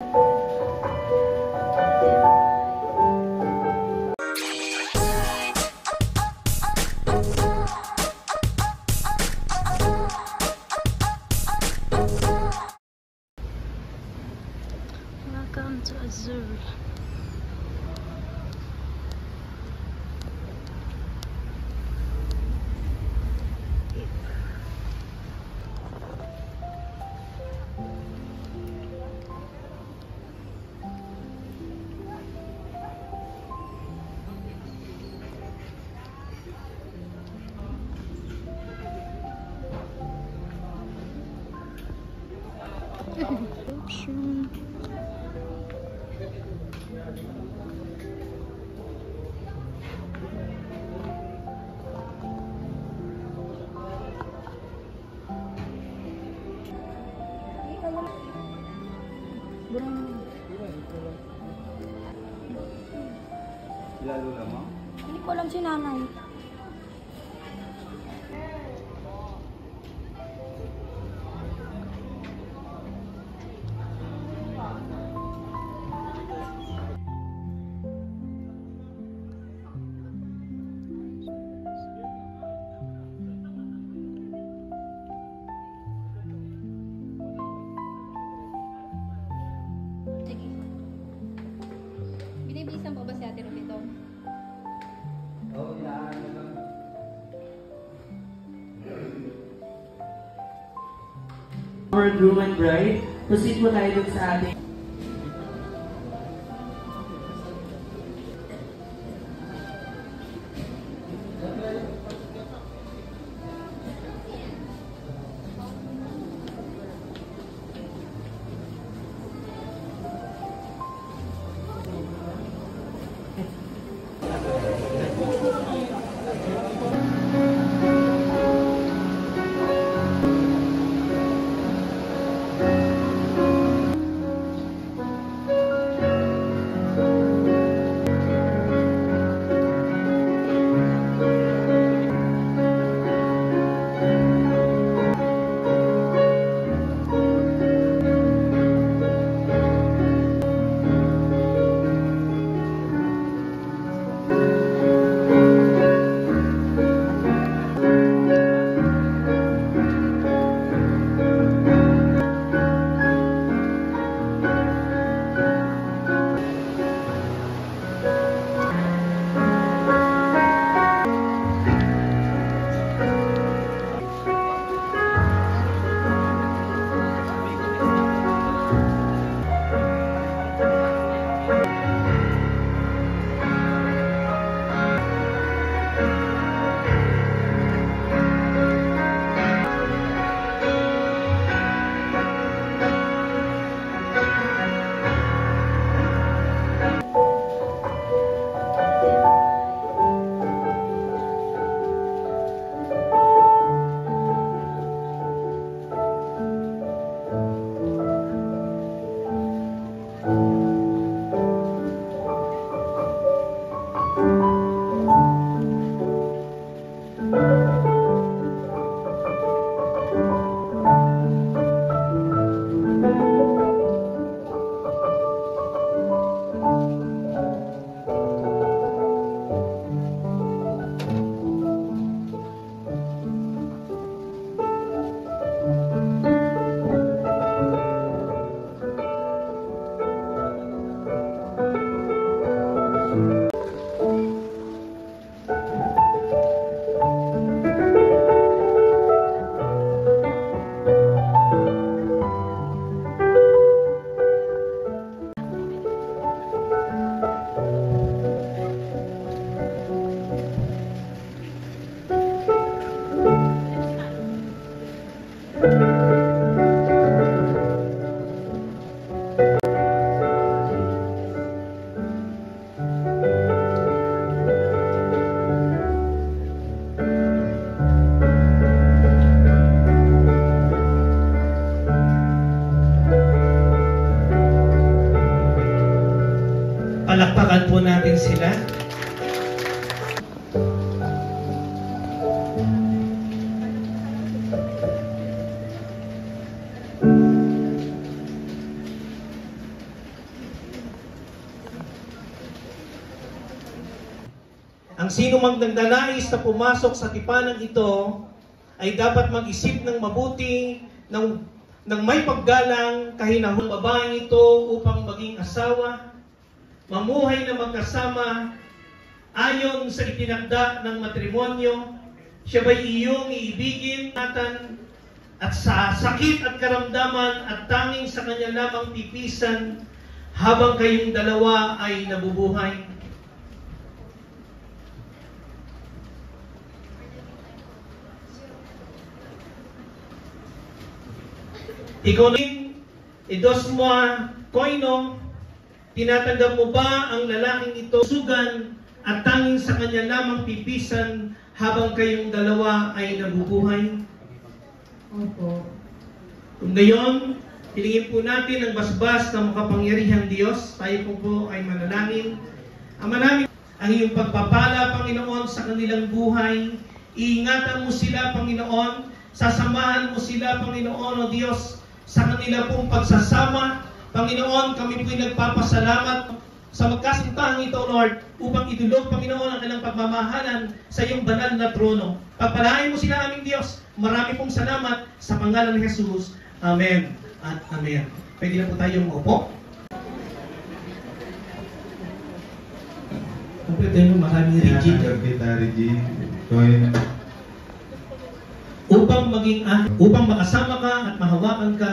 Welcome to Azuri. Lalo naman? Hindi ko alam si nanay. Sige. Binibilisan mo ba si Ate Romito? Oo, inaano lang. Our groom and bride, proceed po tayo dun sa ating palakpakan po natin sila. Ang sino mang nagdanais na pumasok sa tipanan ito ay dapat mag-isip ng mabuti, ng may paggalang kahinahon babaeng ito upang maging asawa, mamuhay na magkasama ayon sa itinakda ng matrimonyo. Siya ba'y iyong iibigin natin at sa sakit at karamdaman at tanging sa kanya lamang pipisan habang kayong dalawa ay nabubuhay? Ikaw rin, idos mo koino, tinatanggap mo ba ang lalaking ito sugan at tanging sa kanya lamang pipisan habang kayong dalawa ay nabubuhay? Opo. Kung gayon, hilingin po natin ang basbas ng makapangyarihang Diyos. Tayo po ay manalangin. Ama namin, ang iyong pagpapala, Panginoon, sa kanilang buhay. Iingatan mo sila, Panginoon. Sasamahan mo sila, Panginoon, o Diyos, sa kanila pong pagsasama. Panginoon, kami po'y nagpapasalamat sa magkasintahang ito, Lord, upang idulog, Panginoon, ang kanilang pagmamahalan sa iyong banal na trono. Pagpalain mo sila, aming Diyos. Marami pong salamat sa pangalan ni Jesus. Amen at Amen. Pwede na po tayong maupo. Kompleto yung maraming rigid. Upang makasama ka at mahawakan ka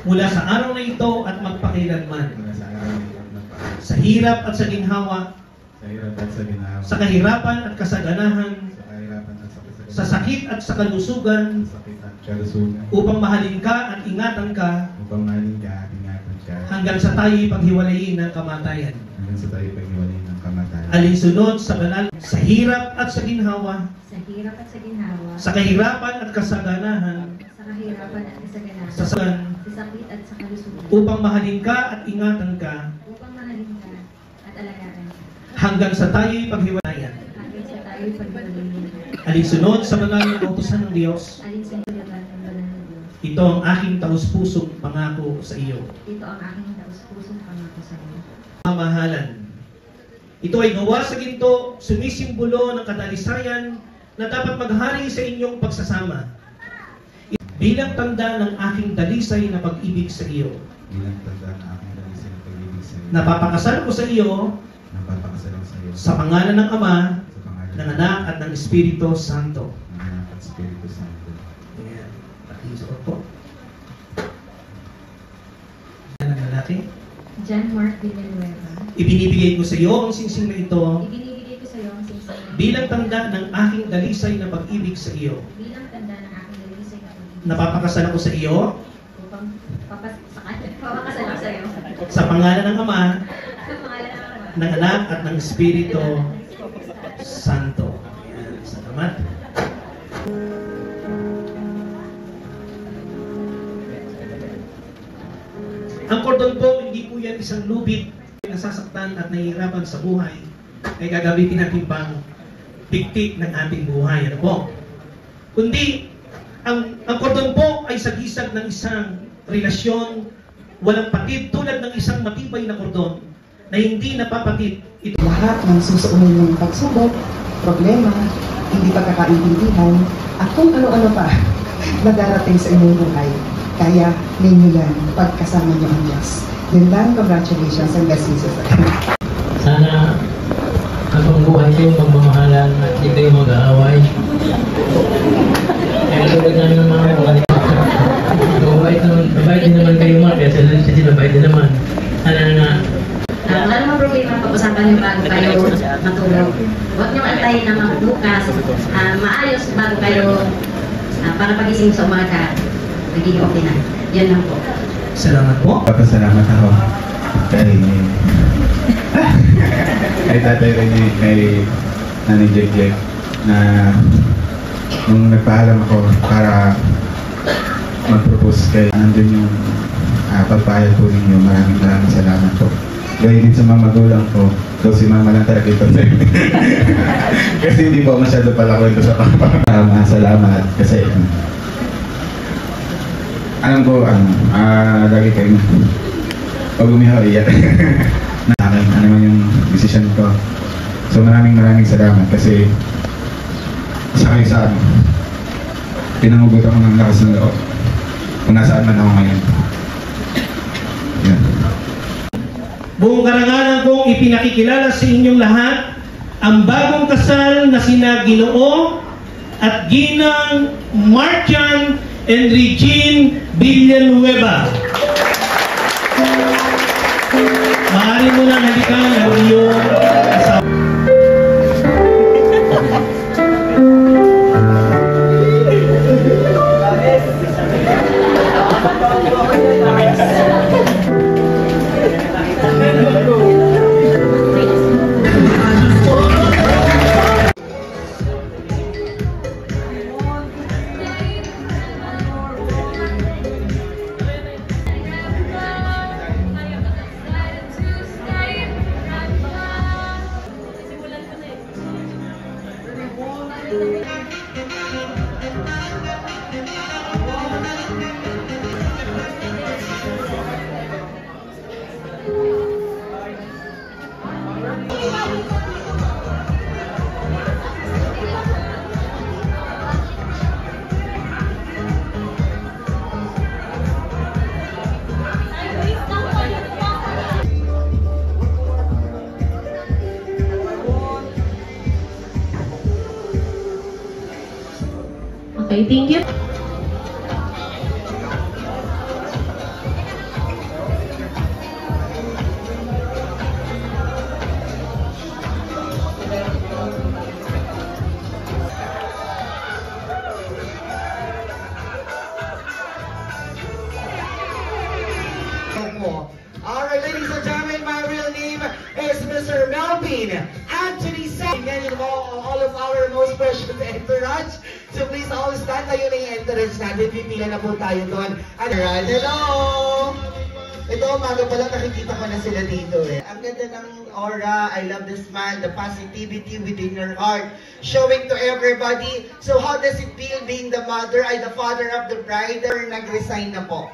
mula sa araw na ito at magpakailanman. Sa hirap at sa ginhawa, sa kahirapan at kasaganahan, sa sakit at sa kalusugan, upang mahalin ka at ingatan ka, hanggang sa tayo'y paghiwalayin ng kamatayan. Alinsunod sa banal, sa hirap at sa ginhawa, sa kahirapan at kasaganahan, sa sakit at sa kalusugan, upang mahalin ka at ingatan ka, alagaan ka, hanggang sa tayo'y paghiwalayan. hanggang sa tayo'y paghiwalayin. Alinsunod sa banal na kautusan ng Diyos, Alinsunod sa banal ng Diyos. ito ang aking taus-pusong pangako sa iyo. Ito ang aking taus-pusong pangako sa iyo. Mamahalan. Ito ay gawa sa ginto, sumisimbolo ng kadalisayan na dapat maghari sa inyong pagsasama. Bilang tanda ng aking dalisay na pag-ibig sa iyo. Napapakasal ko sa iyo sa pangalan ng Ama, ng Anak at ng Espiritu Santo. Ayan. Pakisuot po. Yan ang lalaki. John Mark Villanueva. Ibinibigay ko sa iyo ang singsing na ito Ibinibigay ko sa iyo ang singsing bilang tanda ng aking dalisay na pag-ibig sa iyo. bilang tanda ng aking dalisay na pag-ibig. Napapakasal ako sa iyo Upang papakasal ko sa iyo. sa pangalan ng Ama, Sa pangalan ng Ama, ng Anak at ng Espiritu Santo. Ayan. Salamat. Ang kordon po, hindi po yan isang lubid nasasaktan at nahihirapan sa buhay ay gagamitin natin pang piktik ng ating buhay. Ano po? Kundi, ang kordon po ay sagisag ng isang relasyon walang patid tulad ng isang matibay na kordon na hindi napapatid. Ito Lahat ng susuunin ng pagsubok, problema, hindi pagkakaintindihan, at kung ano-ano pa na darating sa inyong buhay, kaya ninyo yan pagkasama niyo ang Diyos. Yun lang, congratulations and blessings sa inyo. Sana habang buhay kayo magmamahalan at hindi kayo mag-aaway. Kaya tulad namin ng mga kapatid. Mabait din naman kayo, Mark. Kaya sila mabait din naman. Sana nga. wala namang problema pag-usapan niyo bago kayo matulog. Huwag niyo antayin na magbukas. Maayos bago kayo para pagising sa umaga. Nagiging okay na. Yan lang po. Salamat po. Papasalamat ako kay Tatay Rene, kay Nanay Jeglek na nung nagpaalam ako para mag-propose kay andun yung pagpahal po ninyo. Maraming salamat po. Gaya din sa mga magulang ko, daw si mama lang talaga ito sa'yo. Kasi hindi po masyado pala kwento sa papa. Salamat kasi alam ko, lagi kayo pag umihaw, iyak. na akin, ano man yung decision ko. So maraming salamat kasi sa kayo sa pinangugutan ko ng lakas ng loob kung nasaan man ako ngayon. Yan. Buong karangalan kong ipinakikilala sa inyong lahat ang bagong kasal na sina Ginoo at Ginang Martian and Regine Villanueva. Maaari mo nang halikan ang iyong asawa. Okay, thank you. Alright, ladies and gentlemen, my real name is Mr. Melvin Anthony Sang. And all of our most precious entourage. So please all stand, tayo na yung entourage natin. Pipila na po tayo doon. Alright, hello! Ito, umaga pa lang nakikita ko na sila dito eh. Ang ganda ng aura, I love the smile, the positivity within your heart, showing to everybody. So how does it feel being the mother, the father of the bride? Nag-resign na po.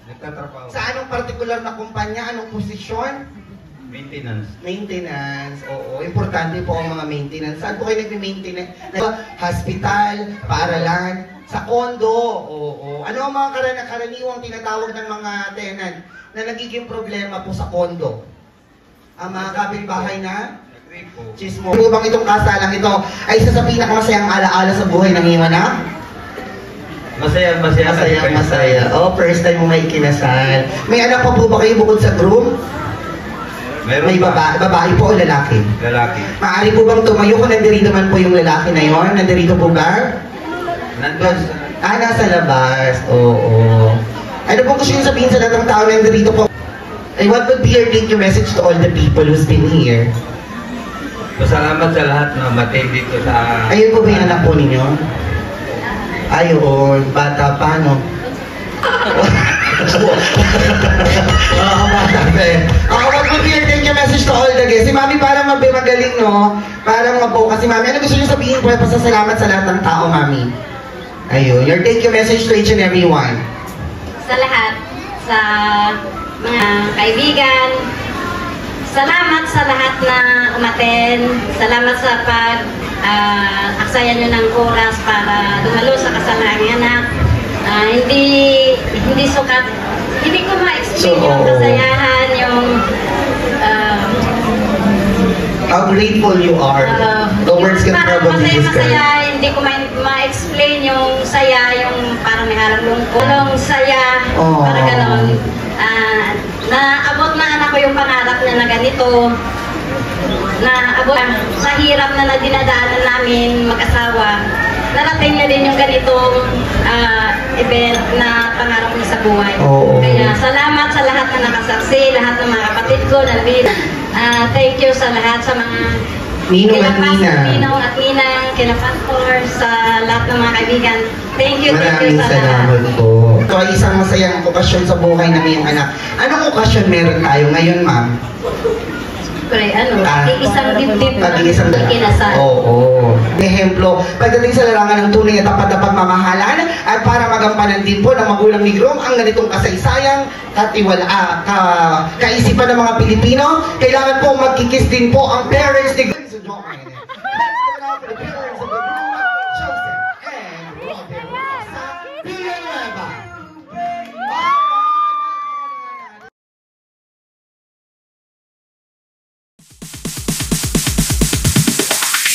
Nagtatrabaho. Sa anong particular na kumpanya, anong posisyon? Maintenance. Maintenance, oo. Importante po ang mga maintenance. Saan po kayo nag-maintenance? Hospital, paaralan, sa kondo, oo. Ano ang mga karaniwang tinatawag ng mga tenant na nagiging problema po sa kondo? Ang mga kapitbahay na? Chismo. Ano bang itong kasalang ito ay isa sa pinakamasayang alaala sa buhay ng iyong anak? Masaya. Oh, first time mo may kinasal. May anak pa po ba kayo bukod sa groom? Meron. May babae po o lalaki? Lalaki. Maaari po bang tumayo kung nandirito man po yung lalaki na yon? Nandirito po ba? Nandun. Nasa labas. Oo. Ano po gusto nyo sabihin sa lahat ng tao na nandirito po? And what would be your thank you message to all the people who's been here? Pasalamat sa lahat na matin dito sa... Ayun po ba yung anak po ninyo? Ayun, bata pa, no? Oo, bata pa eh. What would be your thank you message to all the guests? Si Mami parang magaling, no? Parang mabuka si Mami. Ano gusto niyo sabihin po? Pasasalamat sa lahat ng tao, Mami. Ayun, your thank you message to each and every one. Sa lahat, sa mga kaibigan, salamat sa lahat na umaten. Salamat sa aksaya nyo ng oras para dumalo sa kasal ng anak. Hindi sukat, hindi ko ma-explain yung kasayahan, yung how grateful you are. The words can probably describe. Masaya, hindi ko ma-explain yung saya, yung parang may harap lungkot. Yung saya, parang gano'n. Naabot na anak ko yung pangarap niya na ganito. Naabot sa hirap na dinadaanan namin mag-asawa. Narating niya din yung ganitong event na pangarap niya sa buhay. Kaya salamat sa lahat na nakasaksi, lahat ng mga kapatid ko, nandito. Thank you sa lahat, sa mga Ninong at Nina. Ninong at Ninang, kina Pastor, sa lahat ng mga kaibigan. Thank you sa lahat. Maraming salamat po. Ito ay isang masayang okasyon sa buhay ng iyong anak. Anong okasyon meron tayo ngayon, ma'am? Siyempre, isang dibdib na Pag-iisang ikinasal. Oo. Ehemplo, pagdating sa larangan ng tunay at tapat na pagmamahalan at para magampanan din po ng magulang ni Grom ang ganitong kasaysayang kaisipan ng mga Pilipino, kailangan po magkikis din po ang parents ni Grom.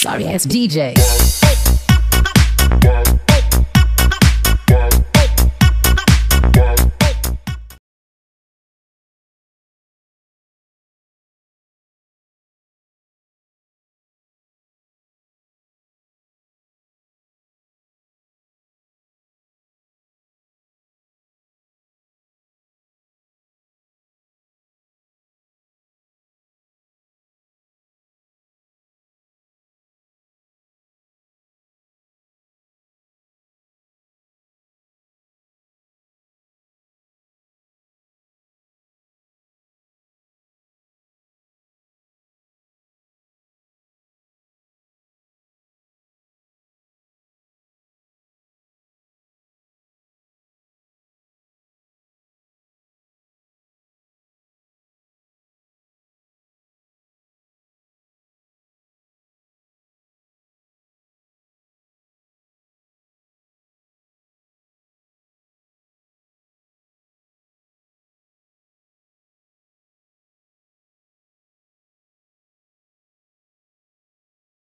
Sorry, it's DJ.